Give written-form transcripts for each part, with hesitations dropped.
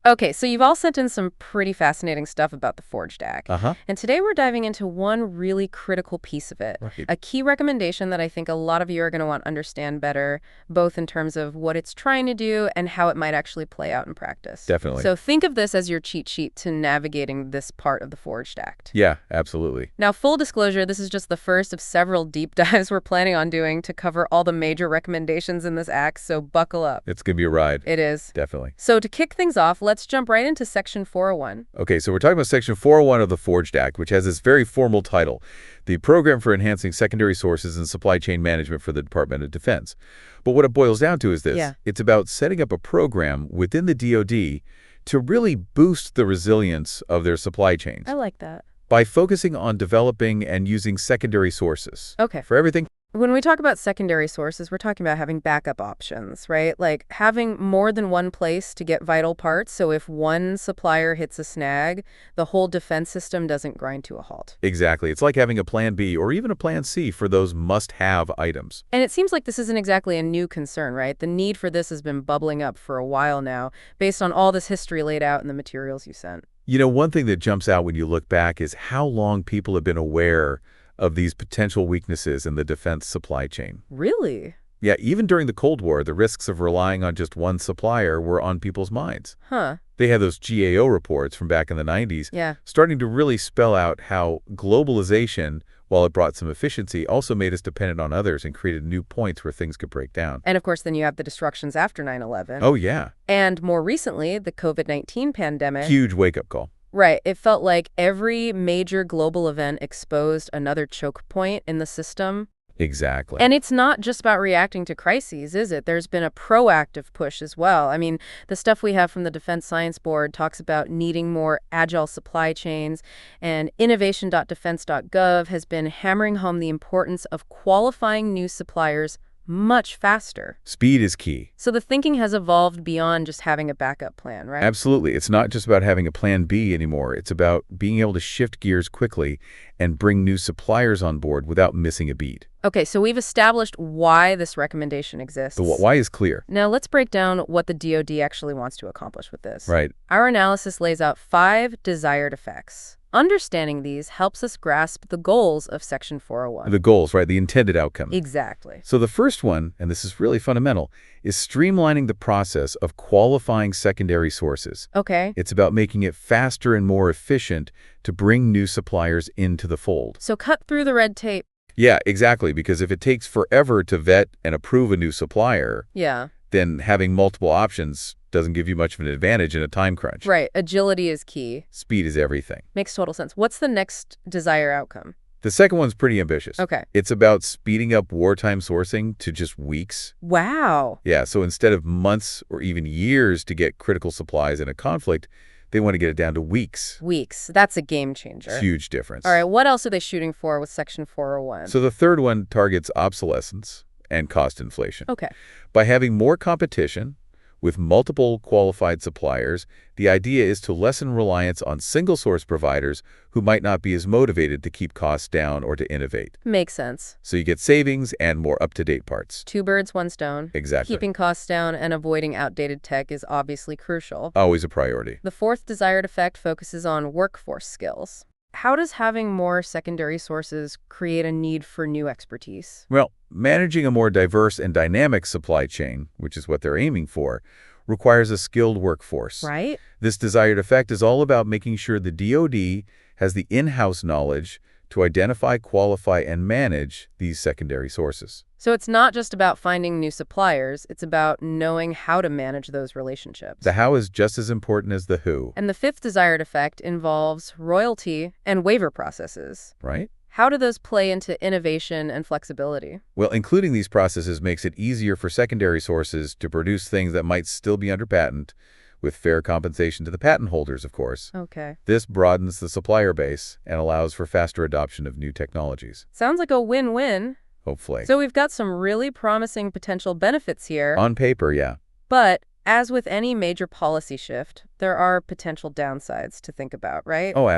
Okay, so you've all sent in some pretty fascinating stuff about the Forged Act. Uh-huh. And today we're diving into one really critical piece of it. Right. A key recommendation that I think a lot of you are going to want to understand better, both in terms of what it's trying to do and how it might actually play out in practice. Definitely. So think of this as your cheat sheet to navigating this part of the Forged Act. Yeah, absolutely. Now, full disclosure, this is just the first of several deep dives we're planning on doing to cover all the major recommendations in this act, so buckle up. It's going to be a ride. It is. Definitely. So to kick things off, let's jump right into Section 401. Okay, so we're talking about Section 401 of the Forged Act, which has this very formal title, the Program for Enhancing Secondary Sources and Supply Chain Management for the Department of Defense. But what it boils down to is this. Yeah. It's about setting up a program within the DoD to really boost the resilience of their supply chains I like that. by focusing on developing and using secondary sources. Okay. For everything. When we talk about secondary sources, we're talking about having backup options, right? Like having more than one place to get vital parts, so if one supplier hits a snag, the whole defense system doesn't grind to a halt. Exactly. It's like having a plan B or even a plan C for those must-have items. And it seems like this isn't exactly a new concern, right? The need for this has been bubbling up for a while now, based on all this history laid out in the materials you sent. You know, one thing that jumps out when you look back is how long people have been aware of these potential weaknesses in the defense supply chain. Really? Yeah, even during the Cold War, the risks of relying on just one supplier were on people's minds. Huh. They had those GAO reports from back in the 90s Yeah. starting to really spell out how globalization, while it brought some efficiency, also made us dependent on others and created new points where things could break down. And of course, then you have the destructions after 9/11. Oh, yeah. And more recently, the COVID-19 pandemic. Huge wake-up call. Right. It felt like every major global event exposed another choke point in the system. Exactly. And it's not just about reacting to crises, is it? There's been a proactive push as well. I mean, the stuff we have from the Defense Science Board talks about needing more agile supply chains, and innovation.defense.gov has been hammering home the importance of qualifying new suppliers much faster. Speed is key. So the thinking has evolved beyond just having a backup plan, right? Absolutely. It's not just about having a plan B anymore. It's about being able to shift gears quickly and bring new suppliers on board without missing a beat. Okay, so we've established why this recommendation exists. The why is clear. Now let's break down what the DoD actually wants to accomplish with this. Right. Our analysis lays out 5 desired effects. Understanding these helps us grasp the goals of Section 401. The goals, right? The intended outcome. Exactly. So the first one, and this is really fundamental, is streamlining the process of qualifying secondary sources. Okay. It's about making it faster and more efficient to bring new suppliers into the fold. So cut through the red tape. Yeah, exactly, because if it takes forever to vet and approve a new supplier, Yeah. then having multiple options doesn't give you much of an advantage in a time crunch. Right. Agility is key. Speed is everything. Makes total sense. What's the next desired outcome? The second one's pretty ambitious. Okay. It's about speeding up wartime sourcing to just weeks. Wow. Yeah, so instead of months or even years to get critical supplies in a conflict, they want to get it down to weeks. Weeks. That's a game changer. Huge difference. All right. What else are they shooting for with Section 401? So the third one targets obsolescence and cost inflation. Okay. By having more competition with multiple qualified suppliers, the idea is to lessen reliance on single-source providers who might not be as motivated to keep costs down or to innovate. Makes sense. So you get savings and more up-to-date parts. 2 birds, 1 stone. Exactly. Keeping costs down and avoiding outdated tech is obviously crucial. Always a priority. The fourth desired effect focuses on workforce skills. How does having more secondary sources create a need for new expertise? Well, managing a more diverse and dynamic supply chain, which is what they're aiming for, requires a skilled workforce. Right? This desired effect is all about making sure the DoD has the in-house knowledge to identify, qualify, and manage these secondary sources. So it's not just about finding new suppliers, it's about knowing how to manage those relationships. The how is just as important as the who, And the fifth desired effect involves royalty and waiver processes. right? How do those play into innovation and flexibility? Well, including these processes makes it easier for secondary sources to produce things that might still be under patent, with fair compensation to the patent holders, of course. Okay. This broadens the supplier base and allows for faster adoption of new technologies, Sounds like a win-win. hopefully. So we've got some really promising potential benefits here. On paper, yeah. But as with any major policy shift, there are potential downsides to think about, right? Oh,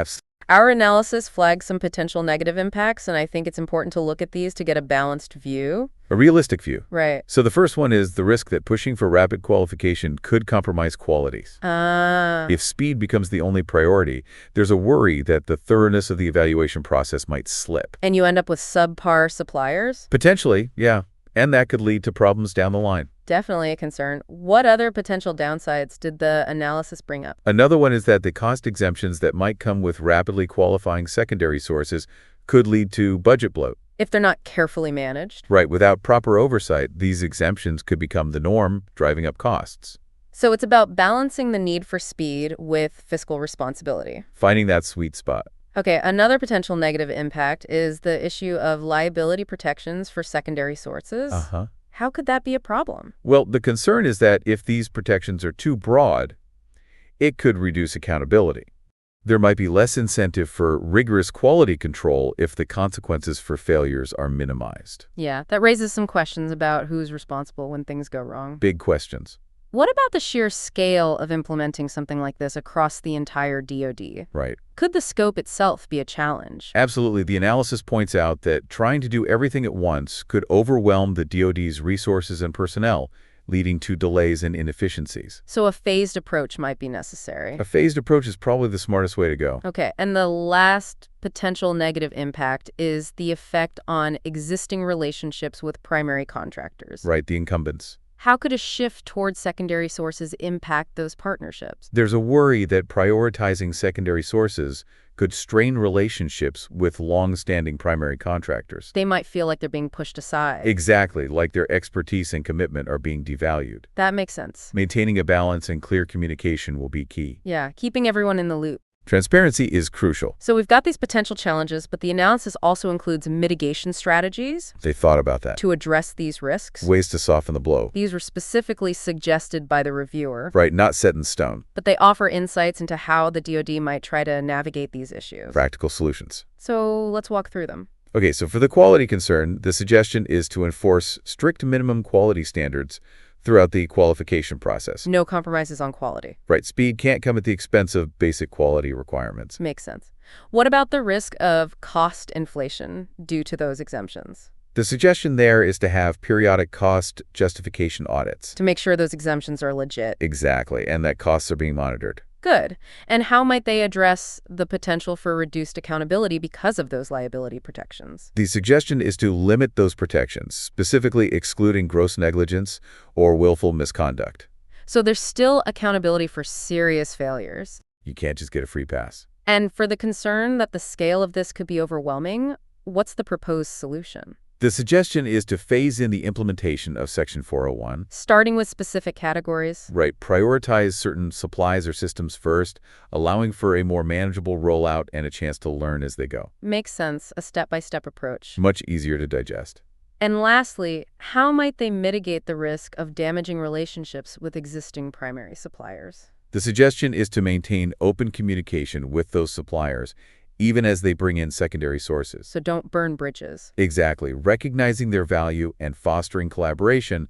Our analysis flags some potential negative impacts, and I think it's important to look at these to get a balanced view. A realistic view. Right. So the first one is the risk that pushing for rapid qualification could compromise qualities. Ah. If speed becomes the only priority, there's a worry that the thoroughness of the evaluation process might slip. And you end up with subpar suppliers? Potentially, yeah. And that could lead to problems down the line. Definitely a concern. What other potential downsides did the analysis bring up? Another one is that the cost exemptions that might come with rapidly qualifying secondary sources could lead to budget bloat. If they're not carefully managed. Right, without proper oversight, these exemptions could become the norm, driving up costs. So it's about balancing the need for speed with fiscal responsibility. Finding that sweet spot. Okay, another potential negative impact is the issue of liability protections for secondary sources. Uh-huh. How could that be a problem? Well, the concern is that if these protections are too broad, it could reduce accountability. There might be less incentive for rigorous quality control if the consequences for failures are minimized. Yeah, that raises some questions about who's responsible when things go wrong. Big questions. What about the sheer scale of implementing something like this across the entire DoD? Right. Could the scope itself be a challenge? Absolutely. The analysis points out that trying to do everything at once could overwhelm the DoD's resources and personnel, leading to delays and inefficiencies. So a phased approach might be necessary. A phased approach is probably the smartest way to go. Okay, and the last potential negative impact is the effect on existing relationships with primary contractors. Right, the incumbents. How could a shift towards secondary sources impact those partnerships? There's a worry that prioritizing secondary sources could strain relationships with long-standing primary contractors. They might feel like they're being pushed aside. Exactly, like their expertise and commitment are being devalued. That makes sense. Maintaining a balance and clear communication will be key. Yeah, keeping everyone in the loop. Transparency is crucial. So we've got these potential challenges, but the analysis also includes mitigation strategies They thought about that. to address these risks. Ways to soften the blow. These were specifically suggested by the reviewer, Right, not set in stone. but they offer insights into how the DoD might try to navigate these issues. Practical solutions. So let's walk through them. Okay, so for the quality concern, the suggestion is to enforce strict minimum quality standards throughout the qualification process. No compromises on quality. Right, speed can't come at the expense of basic quality requirements. Makes sense. What about the risk of cost inflation due to those exemptions? The suggestion there is to have periodic cost justification audits. To make sure those exemptions are legit. Exactly, and that costs are being monitored. Good. And how might they address the potential for reduced accountability because of those liability protections? The suggestion is to limit those protections, specifically excluding gross negligence or willful misconduct. So there's still accountability for serious failures. You can't just get a free pass. And for the concern that the scale of this could be overwhelming, what's the proposed solution? The suggestion is to phase in the implementation of Section 401. Starting with specific categories? Right, prioritize certain supplies or systems first, allowing for a more manageable rollout and a chance to learn as they go. Makes sense, a step-by-step approach. Much easier to digest. And lastly, how might they mitigate the risk of damaging relationships with existing primary suppliers? The suggestion is to maintain open communication with those suppliers, even as they bring in secondary sources. So don't burn bridges. Exactly. Recognizing their value and fostering collaboration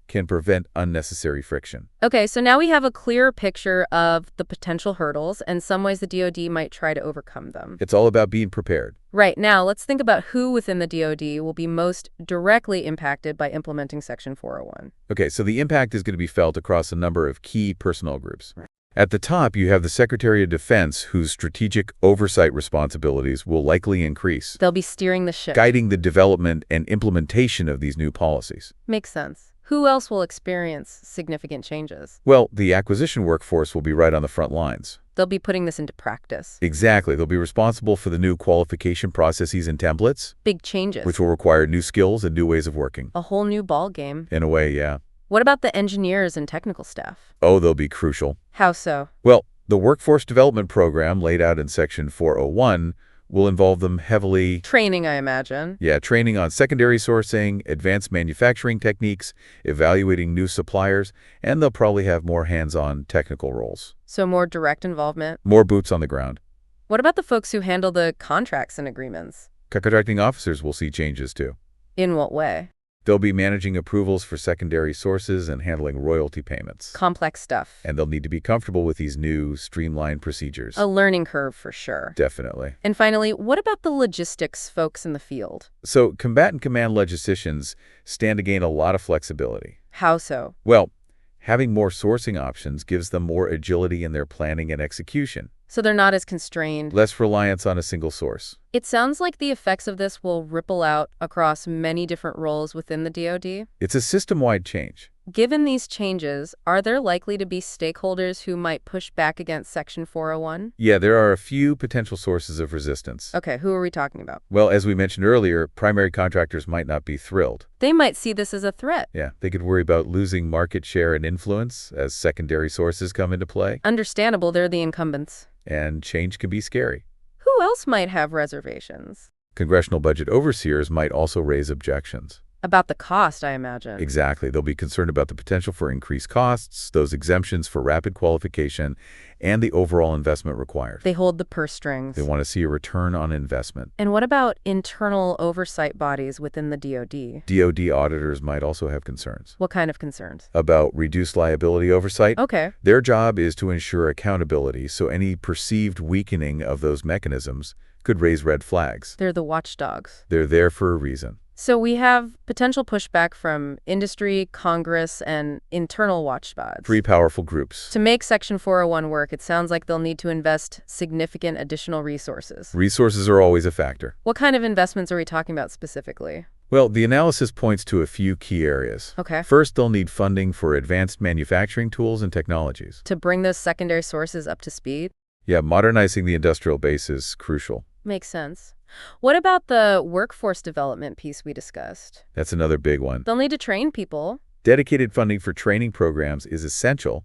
can prevent unnecessary friction. Okay, so now we have a clearer picture of the potential hurdles and some ways the DoD might try to overcome them. It's all about being prepared. Right, now let's think about who within the DoD will be most directly impacted by implementing Section 401. Okay, so the impact is going to be felt across a number of key personnel groups. At the top, you have the Secretary of Defense, whose strategic oversight responsibilities will likely increase, They'll be steering the ship. guiding the development and implementation of these new policies. Makes sense. Who else will experience significant changes? Well, the acquisition workforce will be right on the front lines. They'll be putting this into practice. Exactly. They'll be responsible for the new qualification processes and templates, Big changes. which will require new skills and new ways of working. A whole new ball game. In a way, yeah. What about the engineers and technical staff? Oh, they'll be crucial. How so? Well, the Workforce Development Program laid out in Section 401 will involve them heavily, Training, I imagine. training on secondary sourcing, advanced manufacturing techniques, evaluating new suppliers, and they'll probably have more hands-on technical roles. So more direct involvement. More boots on the ground. What about the folks who handle the contracts and agreements? Contracting officers will see changes too. In what way? They'll be managing approvals for secondary sources and handling royalty payments. Complex stuff. And they'll need to be comfortable with these new, streamlined procedures. A learning curve for sure. Definitely. And finally, what about the logistics folks in the field? So combatant command logisticians stand to gain a lot of flexibility. How so? Well, having more sourcing options gives them more agility in their planning and execution. So they're not as constrained. Less reliance on a single source. It sounds like the effects of this will ripple out across many different roles within the DoD. It's a system-wide change. Given these changes, are there likely to be stakeholders who might push back against Section 401? Yeah, there are a few potential sources of resistance. Okay, who are we talking about? Well, as we mentioned earlier, primary contractors might not be thrilled. They might see this as a threat. Yeah, they could worry about losing market share and influence as secondary sources come into play. Understandable, they're the incumbents. And change can be scary. Who else might have reservations? Congressional budget overseers might also raise objections. About the cost, I imagine. Exactly. They'll be concerned about the potential for increased costs, those exemptions for rapid qualification, and the overall investment required. They hold the purse strings. They want to see a return on investment. And what about internal oversight bodies within the DoD? DoD auditors might also have concerns. What kind of concerns? About reduced liability oversight. Okay. Their job is to ensure accountability, so any perceived weakening of those mechanisms could raise red flags. They're the watchdogs. They're there for a reason. So we have potential pushback from industry, Congress, and internal watchdogs. Three powerful groups. To make Section 401 work, it sounds like they'll need to invest significant additional resources. Resources are always a factor. What kind of investments are we talking about specifically? Well, the analysis points to a few key areas. Okay. First, they'll need funding for advanced manufacturing tools and technologies. To bring those secondary sources up to speed? Yeah, modernizing the industrial base is crucial. Makes sense. What about the workforce development piece we discussed? That's another big one. They'll need to train people. Dedicated funding for training programs is essential,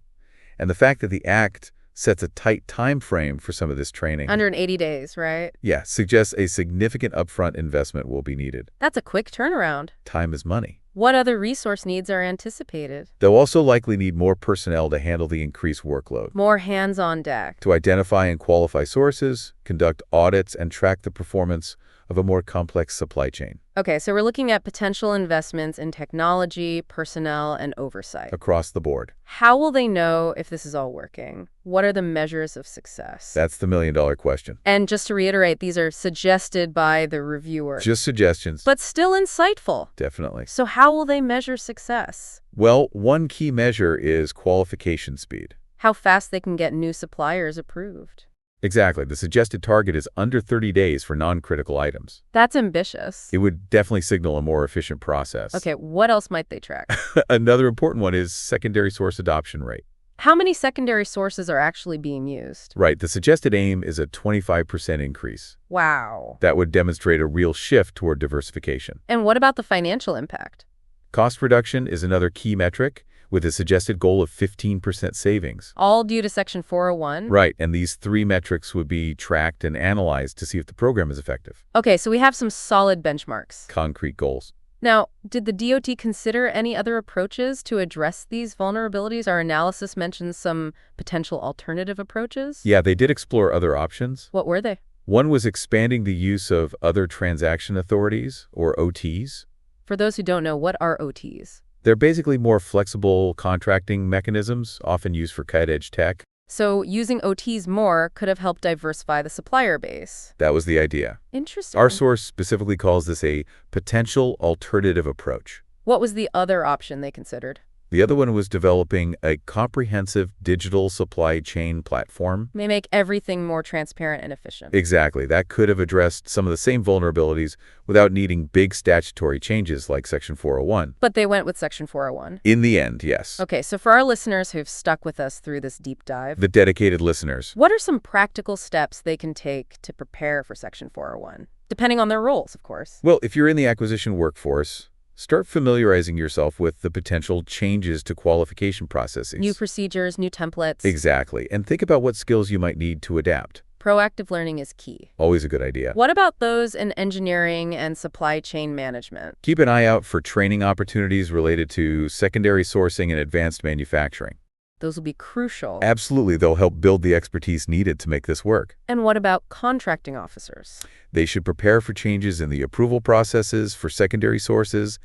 and the fact that the Act sets a tight time frame for some of this training. 180 days, right? Yeah, suggests a significant upfront investment will be needed. That's a quick turnaround. Time is money. What other resource needs are anticipated? They'll also likely need more personnel to handle the increased workload. More hands on deck. To identify and qualify sources, conduct audits, and track the performance of a more complex supply chain. Okay, so we're looking at potential investments in technology, personnel, and oversight. Across the board. How will they know if this is all working? What are the measures of success? That's the million-dollar question. And just to reiterate, these are suggested by the reviewer. Just suggestions. But still insightful. Definitely. So how will they measure success? Well, one key measure is qualification speed. How fast they can get new suppliers approved. Exactly. The suggested target is under 30 days for non-critical items. That's ambitious. It would definitely signal a more efficient process. Okay, what else might they track? Another important one is secondary source adoption rate. How many secondary sources are actually being used? Right. The suggested aim is a 25% increase. Wow. That would demonstrate a real shift toward diversification. And what about the financial impact? Cost reduction is another key metric, with a suggested goal of 15% savings. All due to Section 401? Right, and these three metrics would be tracked and analyzed to see if the program is effective. Okay, so we have some solid benchmarks. Concrete goals. Now, did the DOT consider any other approaches to address these vulnerabilities? Our analysis mentions some potential alternative approaches. Yeah, they did explore other options. What were they? One was expanding the use of other transaction authorities, or OTs. For those who don't know, what are OTs? They're basically more flexible contracting mechanisms, often used for cutting-edge tech. So using OTs more could have helped diversify the supplier base. That was the idea. Interesting. Our source specifically calls this a potential alternative approach. What was the other option they considered? The other one was developing a comprehensive digital supply chain platform. May make everything more transparent and efficient. Exactly. That could have addressed some of the same vulnerabilities without needing big statutory changes like Section 401. But they went with Section 401. In the end, yes. Okay, so for our listeners who've stuck with us through this deep dive, The dedicated listeners. what are some practical steps they can take to prepare for Section 401? Depending on their roles, of course. Well, if you're in the acquisition workforce, start familiarizing yourself with the potential changes to qualification processes. New procedures, new templates. Exactly. And think about what skills you might need to adapt. Proactive learning is key. Always a good idea. What about those in engineering and supply chain management? Keep an eye out for training opportunities related to secondary sourcing and advanced manufacturing. Those will be crucial. Absolutely, they'll help build the expertise needed to make this work. And what about contracting officers? They should prepare for changes in the approval processes for secondary sources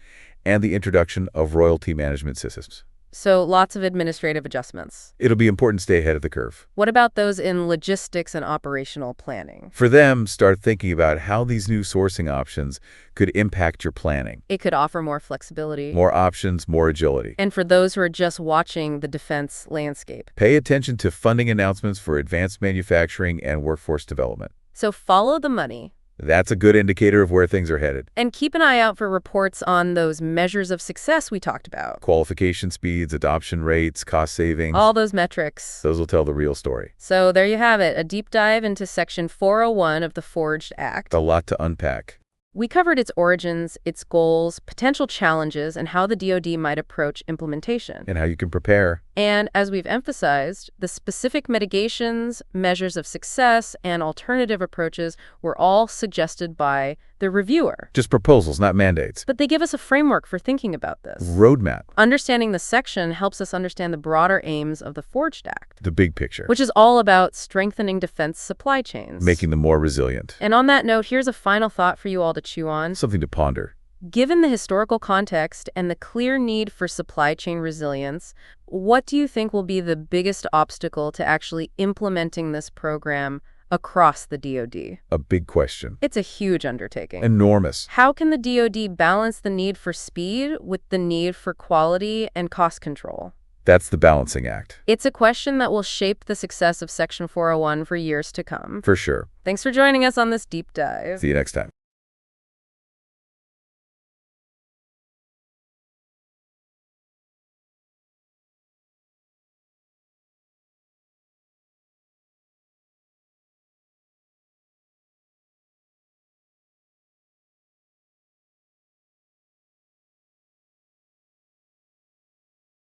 and the introduction of royalty management systems. So lots of administrative adjustments. It'll be important to stay ahead of the curve. What about those in logistics and operational planning? For them, start thinking about how these new sourcing options could impact your planning. It could offer more flexibility. More options, more agility. And for those who are just watching the defense landscape. Pay attention to funding announcements for advanced manufacturing and workforce development. So follow the money. That's a good indicator of where things are headed. And keep an eye out for reports on those measures of success we talked about. Qualification speeds, adoption rates, cost savings. All those metrics. Those will tell the real story. So there you have it, a deep dive into Section 401 of the Forged Act. A lot to unpack. We covered its origins, its goals, potential challenges, and how the DoD might approach implementation. And how you can prepare. And as we've emphasized, the specific mitigations, measures of success, and alternative approaches were all suggested by the reviewer. Just proposals, not mandates. But they give us a framework for thinking about this. Roadmap. Understanding the section helps us understand the broader aims of the Forged Act. The big picture. Which is all about strengthening defense supply chains. Making them more resilient. And on that note, here's a final thought for you all to chew on. Something to ponder. Given the historical context and the clear need for supply chain resilience, what do you think will be the biggest obstacle to actually implementing this program across the DoD? A big question. It's a huge undertaking. Enormous. How can the DoD balance the need for speed with the need for quality and cost control? That's the balancing act. It's a question that will shape the success of Section 401 for years to come. For sure. Thanks for joining us on this deep dive. See you next time.